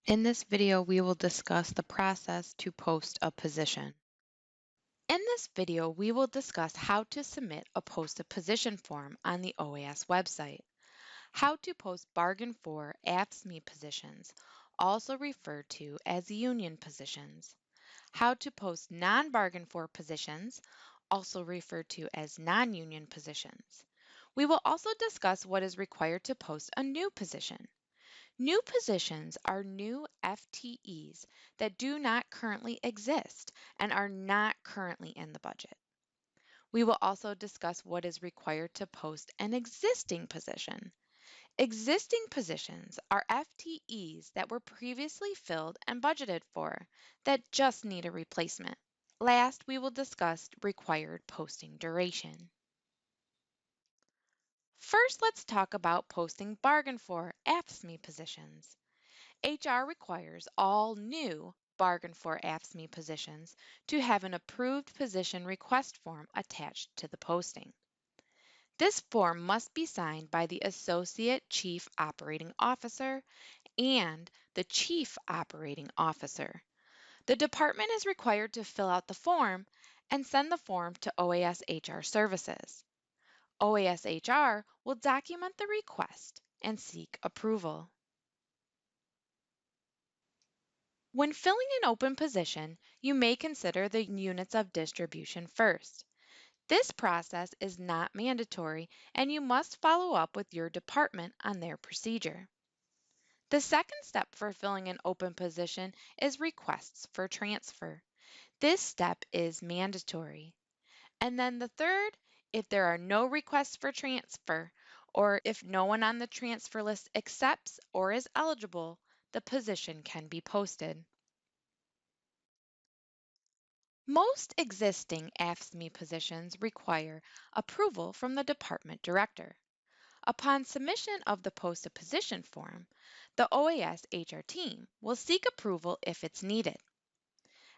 In this video, we will discuss the process to post a position. In this video, we will discuss how to submit a post a position form on the OAS website, how to post bargain for AFSCME positions, also referred to as union positions, how to post non-bargain for positions, also referred to as non-union positions. We will also discuss what is required to post a new position. New positions are new FTEs that do not currently exist and are not currently in the budget. We will also discuss what is required to post an existing position. Existing positions are FTEs that were previously filled and budgeted for that just need a replacement. Last, we will discuss required posting duration. First, let's talk about posting bargain for AFSCME positions. HR requires all new bargain for AFSCME positions to have an approved position request form attached to the posting. This form must be signed by the Associate Chief Operating Officer and the Chief Operating Officer. The department is required to fill out the form and send the form to OAS HR Services. OAS HR will document the request and seek approval. When filling an open position, you may consider the units of distribution first. This process is not mandatory, and you must follow up with your department on their procedure. The second step for filling an open position is requests for transfer. This step is mandatory. And then the third, if there are no requests for transfer, or if no one on the transfer list accepts or is eligible, the position can be posted. Most existing AFSCME positions require approval from the department director. Upon submission of the post a position form, the OAS HR team will seek approval if it's needed.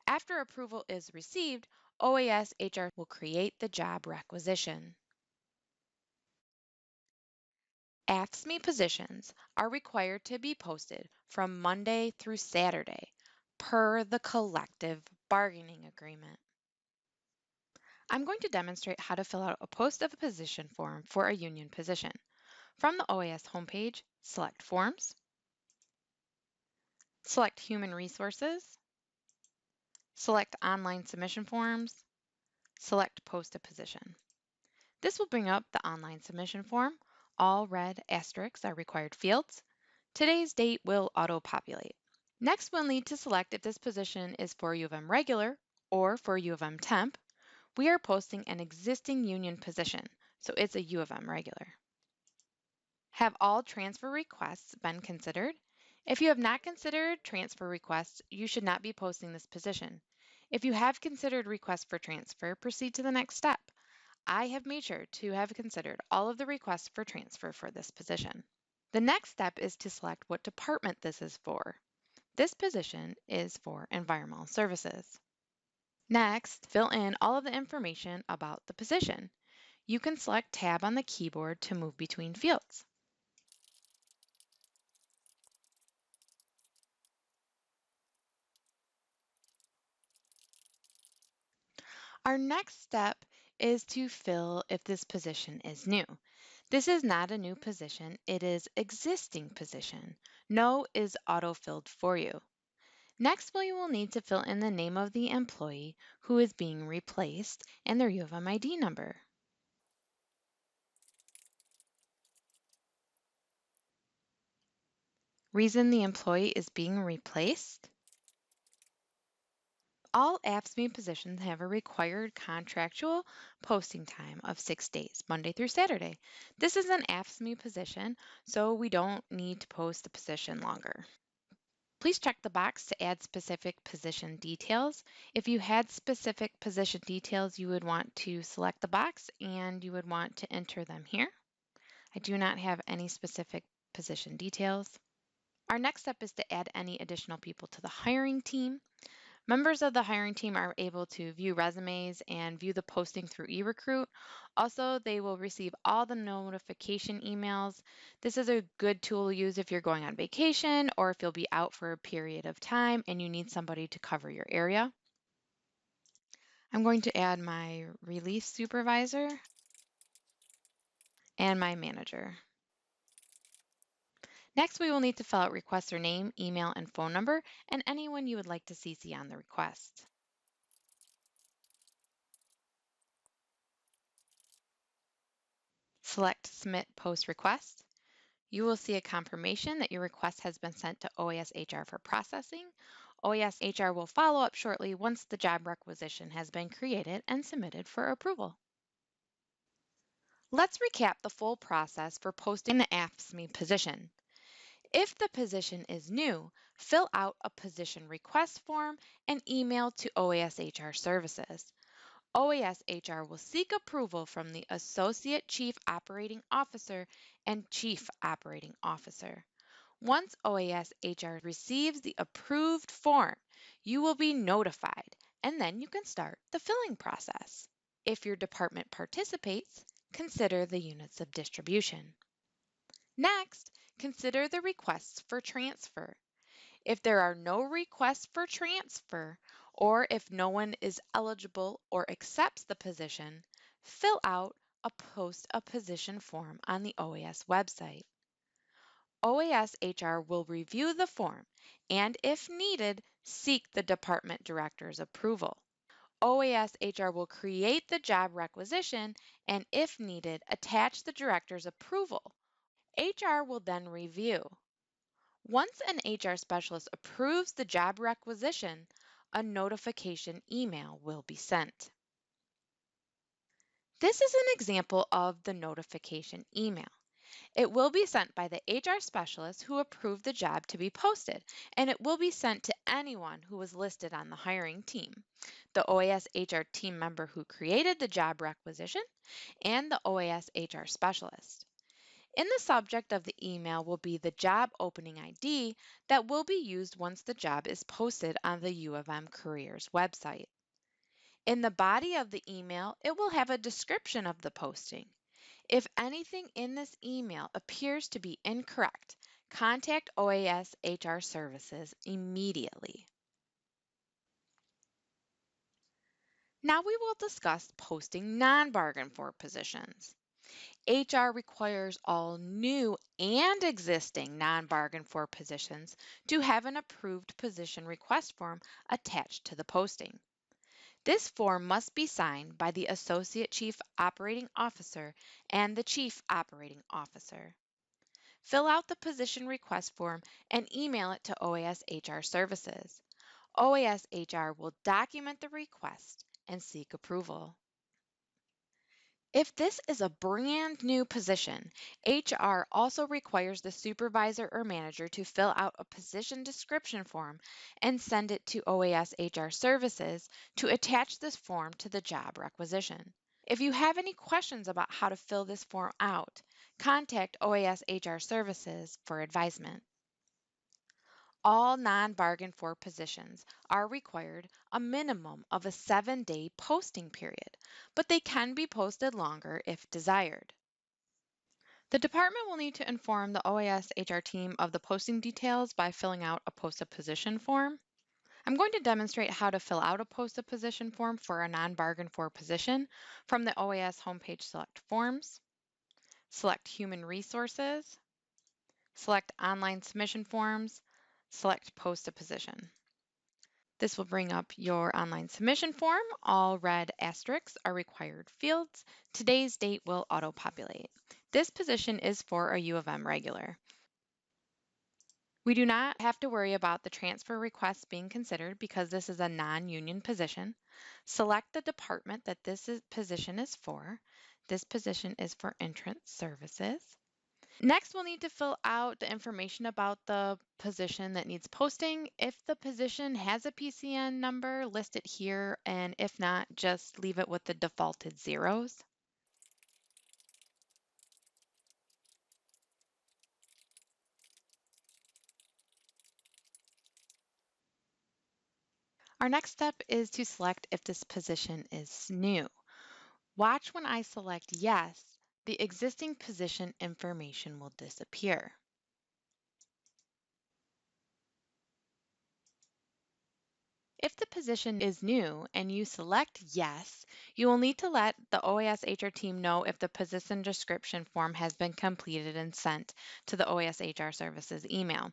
After approval is received, OAS HR will create the job requisition. AFSCME positions are required to be posted from Monday through Saturday per the collective bargaining agreement. I'm going to demonstrate how to fill out a post of a position form for a union position. From the OAS homepage, select Forms, select Human Resources, select Online Submission Forms, select Post a Position. This will bring up the online submission form. All red asterisks are required fields. Today's date will auto-populate. Next, we'll need to select if this position is for U of M regular or for U of M temp. We are posting an existing union position, so it's a U of M regular. Have all transfer requests been considered? If you have not considered transfer requests, you should not be posting this position. If you have considered requests for transfer, proceed to the next step. I have made sure to have considered all of the requests for transfer for this position. The next step is to select what department this is for. This position is for Environmental Services. Next, fill in all of the information about the position. You can select Tab on the keyboard to move between fields. Our next step is to fill if this position is new. This is not a new position, it is existing position. No is auto-filled for you. Next, we will need to fill in the name of the employee who is being replaced and their U of M ID number. Reason the employee is being replaced? All AFSCME positions have a required contractual posting time of 6 days, Monday through Saturday. This is an AFSCME position, so we don't need to post the position longer. Please check the box to add specific position details. If you had specific position details, you would want to select the box and you would want to enter them here. I do not have any specific position details. Our next step is to add any additional people to the hiring team. Members of the hiring team are able to view resumes and view the posting through eRecruit. Also, they will receive all the notification emails. This is a good tool to use if you're going on vacation or if you'll be out for a period of time and you need somebody to cover your area. I'm going to add my release supervisor and my manager. Next, we will need to fill out requester name, email, and phone number, and anyone you would like to CC on the request. Select Submit Post Request. You will see a confirmation that your request has been sent to OAS HR for processing. OAS HR will follow up shortly once the job requisition has been created and submitted for approval. Let's recap the full process for posting the AFSCME position. If the position is new, fill out a position request form and email to OAS HR Services. OAS HR will seek approval from the Associate Chief Operating Officer and Chief Operating Officer. Once OAS HR receives the approved form, you will be notified, and then you can start the filling process. If your department participates, consider the units of distribution. Next, consider the requests for transfer. If there are no requests for transfer, or if no one is eligible or accepts the position, fill out a Post a Position form on the OAS website. OAS HR will review the form and, if needed, seek the department director's approval. OAS HR will create the job requisition and, if needed, attach the director's approval. HR will then review. Once an HR specialist approves the job requisition, a notification email will be sent. This is an example of the notification email. It will be sent by the HR specialist who approved the job to be posted, and it will be sent to anyone who was listed on the hiring team, the OAS HR team member who created the job requisition, and the OAS HR specialist. In the subject of the email will be the job opening ID that will be used once the job is posted on the U of M Careers website. In the body of the email, it will have a description of the posting. If anything in this email appears to be incorrect, contact OAS HR Services immediately. Now we will discuss posting non-bargain for positions. HR requires all new and existing non-bargain for positions to have an approved position request form attached to the posting. This form must be signed by the Associate Chief Operating Officer and the Chief Operating Officer. Fill out the position request form and email it to OAS HR Services. OAS HR will document the request and seek approval. If this is a brand new position, HR also requires the supervisor or manager to fill out a position description form and send it to OAS HR Services to attach this form to the job requisition. If you have any questions about how to fill this form out, contact OAS HR Services for advisement. All non-bargain for positions are required a minimum of a 7-day posting period, but they can be posted longer if desired. The department will need to inform the OAS HR team of the posting details by filling out a post a position form. I'm going to demonstrate how to fill out a post a position form for a non-bargain for position from the OAS homepage. Select Forms, select Human Resources, select Online Submission Forms, select Post a Position. This will bring up your online submission form. All red asterisks are required fields. Today's date will auto-populate. This position is for a U of M regular. We do not have to worry about the transfer request being considered because this is a non-union position. Select the department that position is for. This position is for entrance services. Next, we'll need to fill out the information about the position that needs posting. If the position has a PCN number, list it here, and if not, just leave it with the defaulted zeros. Our next step is to select if this position is new. Watch when I select yes, the existing position information will disappear. If the position is new and you select yes, you will need to let the OAS HR team know if the position description form has been completed and sent to the OAS HR Services email.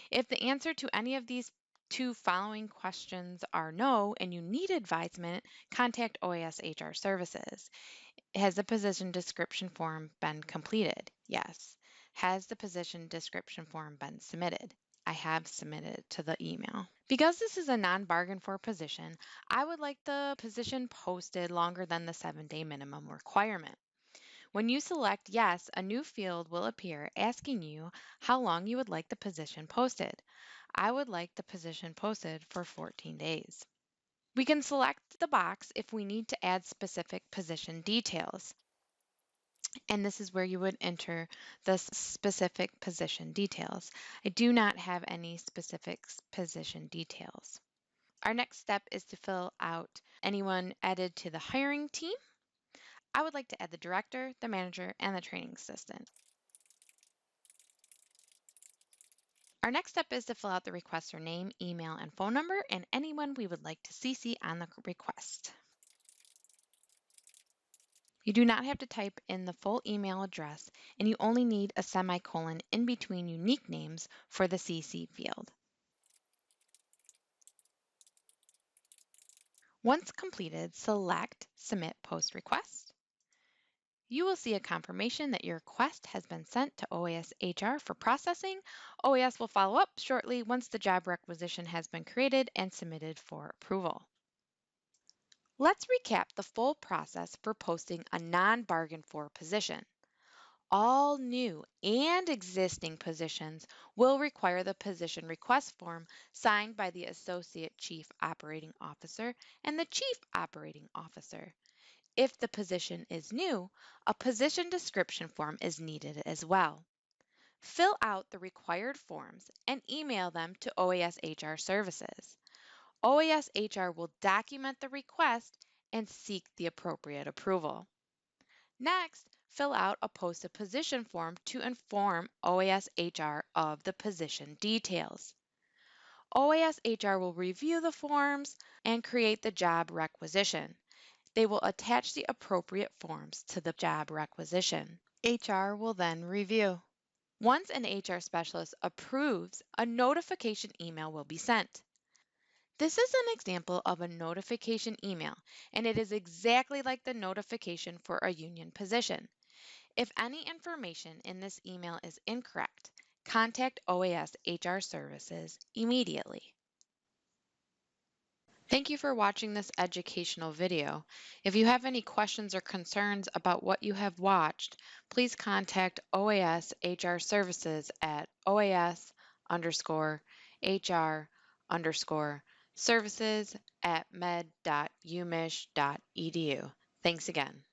If the answer to any of these two following questions are no and you need advisement, contact OAS HR Services. Has the position description form been completed? Yes. Has the position description form been submitted? I have submitted to the email. Because this is a non-bargain for position, I would like the position posted longer than the 7-day minimum requirement. When you select yes, a new field will appear asking you how long you would like the position posted. I would like the position posted for 14 days. We can select the box if we need to add specific position details. And this is where you would enter the specific position details. I do not have any specific position details. Our next step is to fill out anyone added to the hiring team. I would like to add the director, the manager, and the training assistant. Our next step is to fill out the requester name, email, and phone number, and anyone we would like to CC on the request. You do not have to type in the full email address, and you only need a semicolon in between unique names for the CC field. Once completed, select Submit Post Request. You will see a confirmation that your request has been sent to OAS HR for processing. OAS will follow up shortly once the job requisition has been created and submitted for approval. Let's recap the full process for posting a non-bargain for position. All new and existing positions will require the position request form signed by the Associate Chief Operating Officer and the Chief Operating Officer. If the position is new, a position description form is needed as well. Fill out the required forms and email them to OAS HR Services. OAS HR will document the request and seek the appropriate approval. Next, fill out a posted position form to inform OAS HR of the position details. OAS HR will review the forms and create the job requisition. They will attach the appropriate forms to the job requisition. HR will then review. Once an HR specialist approves, a notification email will be sent. This is an example of a notification email, and it is exactly like the notification for a union position. If any information in this email is incorrect, contact OAS HR Services immediately. Thank you for watching this educational video. If you have any questions or concerns about what you have watched, please contact OAS HR Services at OAS_HR_services@med.umich.edu. Thanks again.